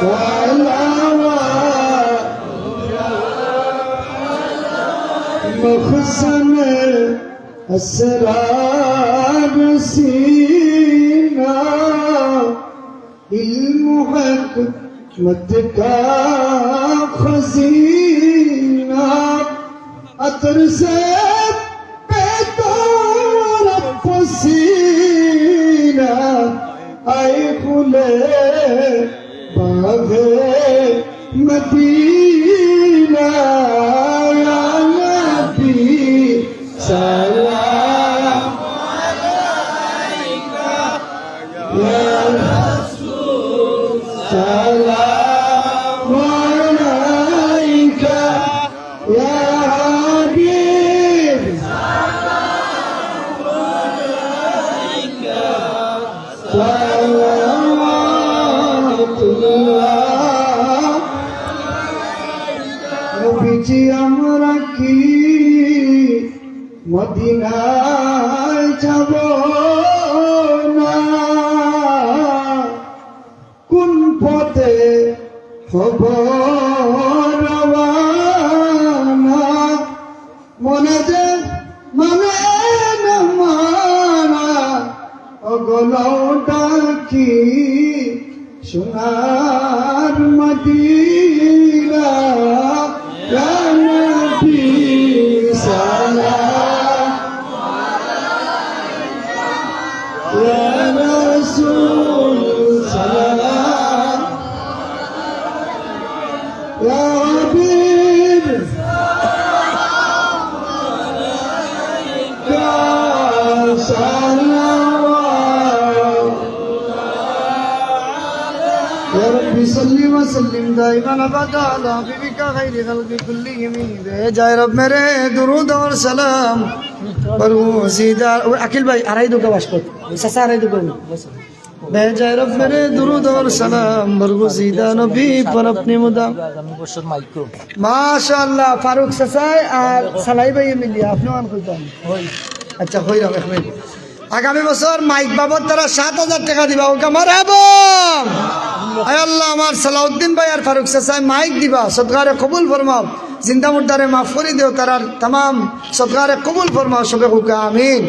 وعلى مخزن أسرار سينا المحكمة کا خزینہ عطر سے پیدار پسینہ آئے کھلے باغ مدینہ یا نبی سلام علیکہ یا سلام علیکہ یا حبیب سلام علیکہ صلوات اللہ نبی جی আমরা কি মদিনায় যাব না কোন পথে হব রওয়ানা মনে যে মানে না মানা অগলটা কি সোনার মদিনা ইয়া নবী সালাম আলাইকা ইয়া রাসূল সালাম ইয়া হাবিব সালাম আলাইকা সালাওয়াত يا ربي صل وسلم دائما ابدا على حبيبك خير خلق كلهم جاء رب میرے درود اور سلام پر سیدھا اکیل بھائی اڑائی دو کا واسطہ سسا اڑائی دو کا جاء رب میرے درود اور سلام پر سیدھا نبی پر اپنے مدام ماشاءاللہ فاروق سسا اور سلائی بھائی مل گیا اپنے مان کھلتا ہے اچھا ہوئی رہا احمد আগামী বছর মাইক বাবদ তারা ৭০০০ টাকা দিবা ওকে মারহাবা আয় আল্লাহ আমার সালাউদ্দিন ভাই আর ফারুক চাচা মাইক দিবা সদকারে কবুল ফরমাও জিন্দা মুর্দারে মাফ করে দিও তারার तमाम সদকারে কবুল ফরমাও সবে হুকা আমিন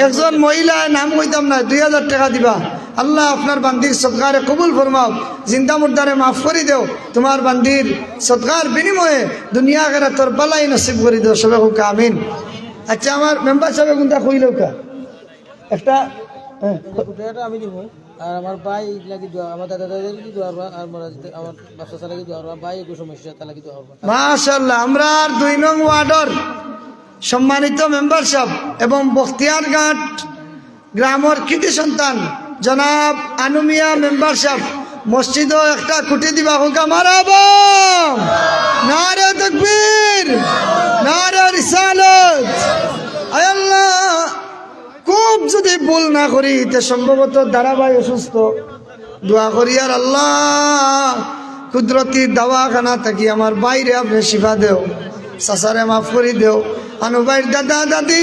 একজন মহিলা নাম কইতাম না ২০০০ টাকা দিবা আল্লাহ আপনার বান্দির সদকারে কবুল ফরমাও জিন্দা মুর্দারে মাফ করে দিও তোমার বান্দির সদকার বিনিময়ে দুনিয়া আখিরাতের বালাই নসিব করে দিও সবে হুকা আমিন আচ্ছা আমার মেম্বার সাহেব কোনটা কইলো কা একটা আমি দিব আর আমার ভাই লাগি দোয়া আমার দাদা দাদা লাগি দোয়া আর আমার বাচ্চা লাগি দোয়া ভাই একটু সমস্যা তা লাগি দোয়া মাশাআল্লাহ আমরা ২ নং ওয়ার্ডের সম্মানিত মেম্বার সাহেব এবং বখতিয়ারঘাট গ্রামের কৃতি সন্তান জনাব আনুমিয়া মেম্বার সাহেব মসজিদও একটা খুঁটি দিবা হুকা মারহাবা নারে তাকবীর নারে রিসালাত আয় আল্লাহ খুব যদি ভুল না করি তে সম্ভবত দারাবাই অসুস্থ দোয়া করি আর আল্লাহ কুদরতি দাওয়াখানা থাকি আমার বাইরে আপনি শিফা দেও চাচারে মাফ করে দেও আনুবাইর দাদা দাদি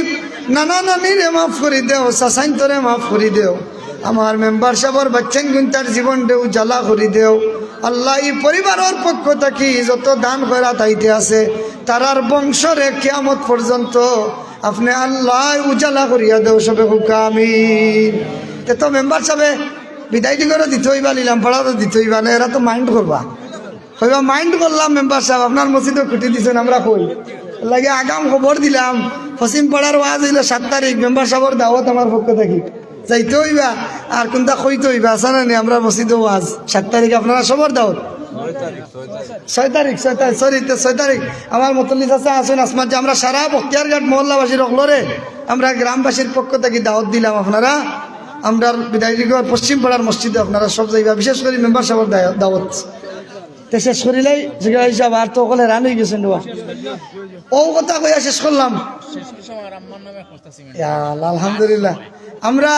নানা নানিরে মাফ করে দেও চাচাইন্তরে মাফ করে দেও আমার মেম্বার সাহেবর বাচ্চান গুনতার জীবন দেও জ্বালা করে দেও আল্লাহ এই পরিবারের পক্ষ থাকি যত দান করা তাইতে আছে তারার বংশরে কিয়ামত পর্যন্ত আপনি আল্লাহ উজালা করিয়া দেও সবে হুকা আমিন তে তো মেম্বার সাহেব বিদায় করে দিতে হইবা নিলাম পড়া তো দিতে হইবা না এরা তো মাইন্ড করবা হইবা মাইন্ড করলাম মেম্বার সাহেব আপনার মসজিদে খুঁটি দিচ্ছেন আমরা কই লাগে আগাম খবর দিলাম পশ্চিম পাড়ার ওয়াজ হইল ৭ তারিখ মেম্বার সাহেবের দাওয়াত আমার পক্ষ থাকি যাইতে হইবা আর কোনটা কইতে হইবা আছে না আমরা মসজিদে ওয়াজ ৭ তারিখ আপনারা সবার দাওয়াত ৬ তারিখ সরি ৬ তারিখ আমার মতল্লি চাচা আসুন আসমাত যে আমরা সারা বখতিয়ারঘাট মহল্লাবাসীর অকলরে আমরা গ্রামবাসীর পক্ষ থেকে দাওয়াত দিলাম আপনারা আমরা বিদায়নগর পশ্চিম পাড়ার মসজিদে আপনারা সব যাইবা বিশেষ করে মেম্বার সাহেবের দাওয়াত তে শেষ করিলাই জিগা হিসাব আর তো ওখানে রান হয়ে গেছেন ও কথা কইয়া শেষ করলাম আলহামদুলিল্লাহ আমরা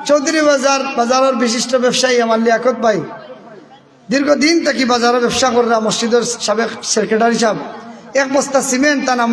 চৌধুরী বাজারের বিশিষ্ট ব্যবসায়ী আমার লিয়াকত ভাই দীর্ঘদিন থেকে বাজারে ব্যবসা করা মসজিদের সাবেক সেক্রেটারি সাহেব এক বস্তা সিমেন্ট তা